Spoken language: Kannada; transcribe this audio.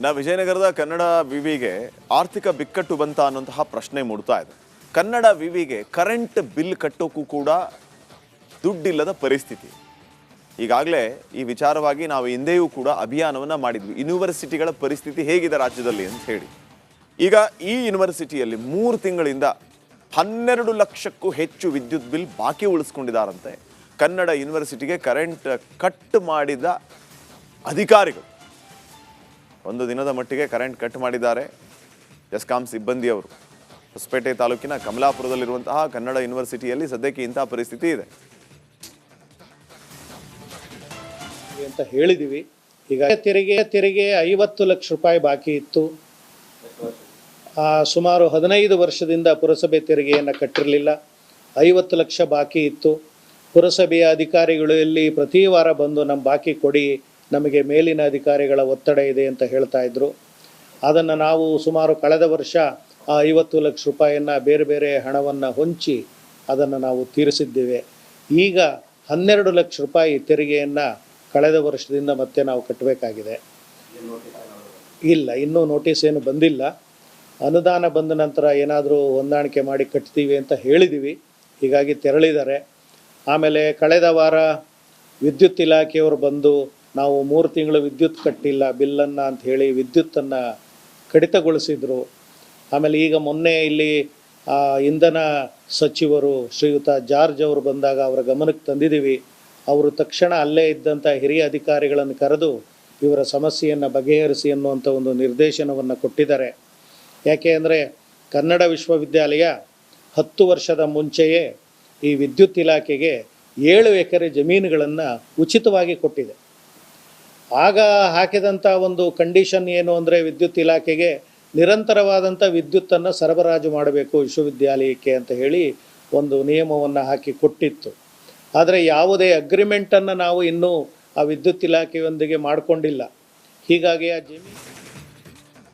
ವಿಜಯನಗರದ ಕನ್ನಡ ವಿವಿಗೆ ಆರ್ಥಿಕ ಬಿಕ್ಕಟ್ಟು ಬಂತ ಅನ್ನುವಂತಹ ಪ್ರಶ್ನೆ ಮೂಡ್ತಾ ಇದೆ. ಕನ್ನಡ ವಿವಿಗೆ ಕರೆಂಟ್ ಬಿಲ್ ಕಟ್ಟೋಕ್ಕೂ ಕೂಡ ದುಡ್ಡಿಲ್ಲದ ಪರಿಸ್ಥಿತಿ. ಈಗಾಗಲೇ ಈ ವಿಚಾರವಾಗಿ ನಾವು ಹಿಂದೆಯೂ ಕೂಡ ಅಭಿಯಾನವನ್ನು ಮಾಡಿದ್ವಿ. ಯೂನಿವರ್ಸಿಟಿಗಳ ಪರಿಸ್ಥಿತಿ ಹೇಗಿದೆ ರಾಜ್ಯದಲ್ಲಿ ಅಂತ ಹೇಳಿ. ಈಗ ಈ ಯೂನಿವರ್ಸಿಟಿಯಲ್ಲಿ 3 ತಿಂಗಳಿಂದ 12 ಲಕ್ಷಕ್ಕೂ ಹೆಚ್ಚು ವಿದ್ಯುತ್ ಬಿಲ್ ಬಾಕಿ ಉಳಿಸ್ಕೊಂಡಿದ್ದಾರಂತೆ. ಕನ್ನಡ ಯೂನಿವರ್ಸಿಟಿಗೆ ಕರೆಂಟ್ ಕಟ್ ಮಾಡಿದ ಅಧಿಕಾರಿಗಳು ಒಂದು ದಿನದ ಮಟ್ಟಿಗೆ ಕರೆಂಟ್ ಕಟ್ ಮಾಡಿದ್ದಾರೆ. ಎಸ್ಕಾಂ ಸಿಬ್ಬಂದಿಯವರು ಹೊಸಪೇಟೆ ತಾಲೂಕಿನ ಕಮಲಾಪುರದಲ್ಲಿರುವಂತಹ ಕನ್ನಡ ಯೂನಿವರ್ಸಿಟಿಯಲ್ಲಿ ಸದ್ಯಕ್ಕೆ ಇಂತಹ ಪರಿಸ್ಥಿತಿ ಇದೆ ಅಂತ ಹೇಳಿದೀವಿ. ಈಗ ತೆರಿಗೆ 50 ಲಕ್ಷ ರೂಪಾಯಿ ಬಾಕಿ ಇತ್ತು. ಸುಮಾರು 15 ವರ್ಷದಿಂದ ಪುರಸಭೆ ತೆರಿಗೆಯನ್ನು ಕಟ್ಟಿರಲಿಲ್ಲ. 50 ಲಕ್ಷ ಬಾಕಿ ಇತ್ತು. ಪುರಸಭೆಯ ಅಧಿಕಾರಿಗಳು ಇಲ್ಲಿ ಪ್ರತಿ ವಾರ ಬಂದು ನಮ್ಮ ಬಾಕಿ ಕೊಡಿ, ನಮಗೆ ಮೇಲಿನ ಅಧಿಕಾರಿಗಳ ಒತ್ತಡ ಇದೆ ಅಂತ ಹೇಳ್ತಾ ಇದ್ರು. ಅದನ್ನು ನಾವು ಸುಮಾರು ಕಳೆದ ವರ್ಷ ಆ 50 ಲಕ್ಷ ರೂಪಾಯಿಯನ್ನು ಬೇರೆ ಬೇರೆ ಹಣವನ್ನು ಹೊಂಚಿ ಅದನ್ನು ನಾವು ತೀರಿಸಿದ್ದೇವೆ. ಈಗ 12 ಲಕ್ಷ ರೂಪಾಯಿ ತೆರಿಗೆಯನ್ನು ಕಳೆದ ವರ್ಷದಿಂದ ಮತ್ತೆ ನಾವು ಕಟ್ಟಬೇಕಾಗಿದೆ. ಇಲ್ಲ, ಇನ್ನೂ ನೋಟಿಸ್ ಏನು ಬಂದಿಲ್ಲ. ಅನುದಾನ ಬಂದ ನಂತರ ಏನಾದರೂ ಹೊಂದಾಣಿಕೆ ಮಾಡಿ ಕಟ್ತೀವಿ ಅಂತ ಹೇಳಿದ್ದೀವಿ. ಹೀಗಾಗಿ ತೆರಳಿದ್ದಾರೆ. ಆಮೇಲೆ ಕಳೆದ ವಾರ ವಿದ್ಯುತ್ ಇಲಾಖೆಯವರು ಬಂದು ನಾವು 3 ತಿಂಗಳು ವಿದ್ಯುತ್ ಕಟ್ಟಿಲ್ಲ ಬಿಲ್ಲನ್ನು ಅಂತ ಹೇಳಿ ವಿದ್ಯುತ್ತನ್ನು ಕಡಿತಗೊಳಿಸಿದರು. ಆಮೇಲೆ ಈಗ ಮೊನ್ನೆ ಇಲ್ಲಿ ಇಂಧನ ಸಚಿವರು ಶ್ರೀಯುತ ಜಾರ್ಜ್ ಅವರು ಬಂದಾಗ ಅವರ ಗಮನಕ್ಕೆ ತಂದಿದ್ದೀವಿ. ಅವರು ತಕ್ಷಣ ಅಲ್ಲೇ ಇದ್ದಂಥ ಹಿರಿಯ ಅಧಿಕಾರಿಗಳನ್ನು ಕರೆದು ಇವರ ಸಮಸ್ಯೆಯನ್ನು ಬಗೆಹರಿಸಿ ಅನ್ನುವಂಥ ಒಂದು ನಿರ್ದೇಶನವನ್ನು ಕೊಟ್ಟಿದ್ದಾರೆ. ಯಾಕೆ ಅಂದರೆ ಕನ್ನಡ ವಿಶ್ವವಿದ್ಯಾಲಯ 10 ವರ್ಷದ ಮುಂಚೆಯೇ ಈ ವಿದ್ಯುತ್ ಇಲಾಖೆಗೆ 7 ಎಕರೆ ಜಮೀನುಗಳನ್ನು ಉಚಿತವಾಗಿ ಕೊಟ್ಟಿದೆ. ಆಗ ಹಾಕಿದಂಥ ಒಂದು ಕಂಡೀಷನ್ ಏನು ಅಂದರೆ ವಿದ್ಯುತ್ ಇಲಾಖೆಗೆ ನಿರಂತರವಾದಂಥ ವಿದ್ಯುತ್ತನ್ನು ಸರಬರಾಜು ಮಾಡಬೇಕು ವಿಶ್ವವಿದ್ಯಾಲಯಕ್ಕೆ ಅಂತ ಹೇಳಿ ಒಂದು ನಿಯಮವನ್ನು ಹಾಕಿ ಕೊಟ್ಟಿತ್ತು. ಆದರೆ ಯಾವುದೇ ಅಗ್ರಿಮೆಂಟನ್ನು ನಾವು ಇನ್ನೂ ಆ ವಿದ್ಯುತ್ ಇಲಾಖೆಯೊಂದಿಗೆ ಮಾಡಿಕೊಂಡಿಲ್ಲ. ಹೀಗಾಗಿ ಆ ಜಮೀನು